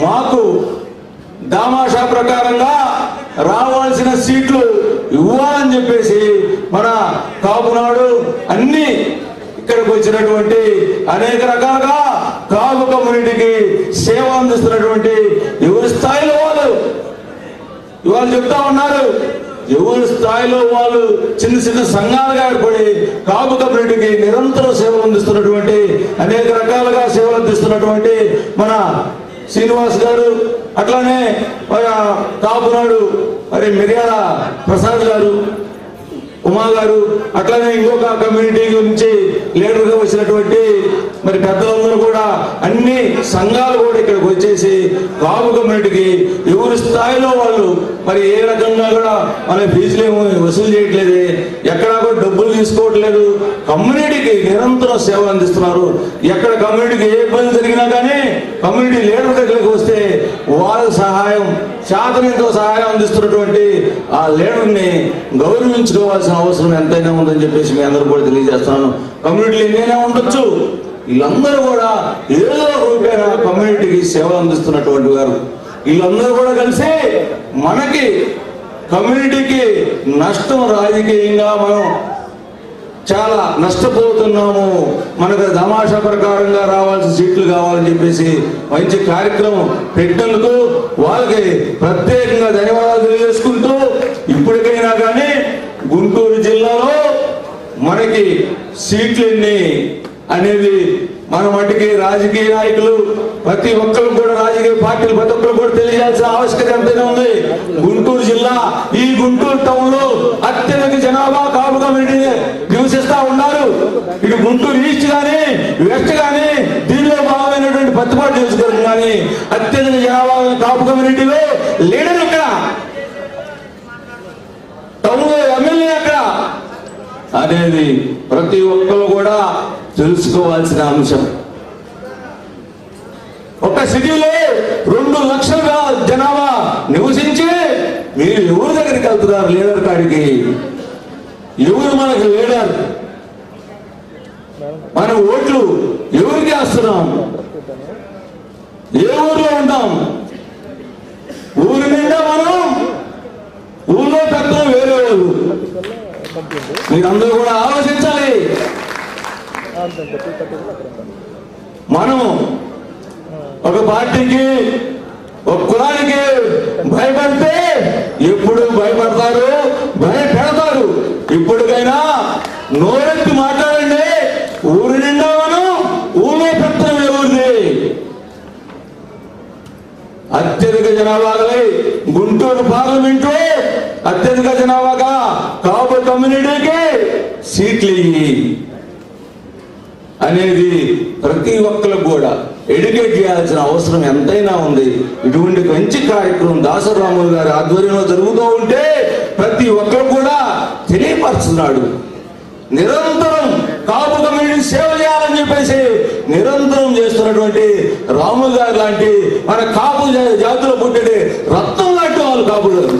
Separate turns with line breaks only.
మాకు దామాషా ప్రకారంగా రావాల్సిన సీట్లు ఇవ్వాలని చెప్పేసి మన కాపునాడు అన్ని ఇక్కడికి వచ్చినటువంటి అనేక రకాలుగా కాపు కమ్యూనిటీకి సేవ అందిస్తున్నటువంటి ఎవరి స్థాయిలో వాళ్ళు ఇవాళ చెప్తా ఉన్నారు. ఎవరి స్థాయిలో వాళ్ళు చిన్న చిన్న సంఘాలుగా ఏర్పడి కాపు కమ్యూనిటీకి నిరంతరం సేవలు అందిస్తున్నటువంటి అనేక రకాలుగా సేవలు అందిస్తున్నటువంటి మన శ్రీనివాస్ గారు, అట్లానే కాపునాడు మరి మిర్యాల ప్రసాద్ గారు, ఉమా గారు, అట్లానే ఇంకొక కమ్యూనిటీ గురించి లీడర్గా వచ్చినటువంటి మరి పెద్దలందరూ కూడా అన్ని సంఘాలు కూడా ఇక్కడికి వచ్చేసి కాపు కమ్యూనిటీకి ఎవరి స్థాయిలో వాళ్ళు మరి ఏ రకంగా కూడా మన ఫీజులు ఏమో వసూలు చేయట్లేదు, ఎక్కడా కూడా డబ్బులు తీసుకోవట్లేదు, కమ్యూనిటీకి నిరంతరం సేవ అందిస్తున్నారు. ఎక్కడ కమ్యూనిటీకి ఏ ఇబ్బంది జరిగినా కానీ కమ్యూనిటీ లీడర్ దగ్గరికి వస్తే వాళ్ళ సహాయం శాతనంతో సహాయం అందిస్తున్నటువంటి ఆ లీడర్ని గౌరవించుకోవాల్సిన అవసరం ఎంతైనా ఉందని చెప్పేసి మీ అందరూ కూడా తెలియజేస్తున్నాను. కమ్యూనిటీలు ఎన్నైనా ఉండొచ్చు, వీళ్ళందరూ కూడా ఏదో రూపేణ కమ్యూనిటీకి సేవలు అందిస్తున్నటువంటి వారు. వీళ్ళందరూ కూడా కలిసి మనకి కమ్యూనిటీకి నష్టం రాజకీయంగా మనం చాలా నష్టపోతున్నాము, మనకు తమాషా ప్రకారంగా రావాల్సిన సీట్లు కావాలని చెప్పేసి మంచి కార్యక్రమం పెట్టినందుకు వాళ్ళకి ప్రత్యేకంగా ధన్యవాదాలు తెలియజేసుకుంటూ ఇప్పటికైనా కానీ గుంటూరు జిల్లాలో మనకి సీట్లు ఎన్ని అనేది మన మట్టికి రాజకీయ నాయకులు ప్రతి ఒక్కరు కూడా రాజకీయ పార్టీలు ప్రతి ఒక్కరు కూడా తెలియాల్సిన ఆవశ్యకత ఎంతైనా ఉంది. గుంటూరు జిల్లా ఈ గుంటూరు టౌన్ లో అత్యధిక జనాభా కాపు కమ్యూనిటీ నివసిస్తా ఉన్నారు. ఇటు గుంటూరు ఈస్ట్ గానీ వెస్ట్ గానీ దీనిలో భాగమైనటువంటి పత్తిపాటు నియోజకవర్గం కానీ అత్యధిక జనాభా కాపు కమ్యూనిటీలో లీడర్ ఇక్కడ, టౌన్ లో ఎమ్మెల్యే అక్కడ అనేది ప్రతి ఒక్కరు కూడా తెలుసుకోవాల్సిన అంశం. ఒక సిటీలో 2 లక్షల జనాభా నివసించి మీరు ఎవరి దగ్గరికి వెళ్తున్నారు లీడర్ కాడికి? ఎవరు మనకు లీడర్? మన ఓట్లు ఎవరికి వేస్తున్నాం? ఏ ఊర్లో ఉంటాం? ఊరి నిండా మనం ఊళ్ళో పెద్దలు వేరే వాళ్ళు. మీరందరూ కూడా ఆలోచించాలి. మనం ఒక పార్టీకి ఒక కులానికి భయపడితే ఎప్పుడు భయపడతారు, భయపెడతారు. ఇప్పటికైనా నోరెత్తి మాట్లాడండి. ఊరి నిండా మనం ఊళ్ళో పెత్తనం ఎవరిది? అత్యధిక జనాభాగా గుంటూరు పార్లమెంటు అత్యధిక జనాభాగా కాపు కమ్యూనిటీకి సీట్లు అనేది ప్రతి ఒక్కరికి కూడా ఎడ్యుకేట్ చేయాల్సిన అవసరం ఎంతైనా ఉంది. ఇటువంటి మంచి కార్యక్రమం దాసరాములు గారి ఆధ్వర్యంలో జరుగుతూ ఉంటే ప్రతి ఒక్కరు కూడా తెలియపరుస్తున్నాడు. నిరంతరం కాపు కమ్యూనిటీ సేవ చేయాలని చెప్పేసి నిరంతరం చేస్తున్నటువంటి రాములు గారు లాంటి మన కాపు జాతిలో పుట్టే రత్నం లాంటి వాళ్ళు కాపు గారు.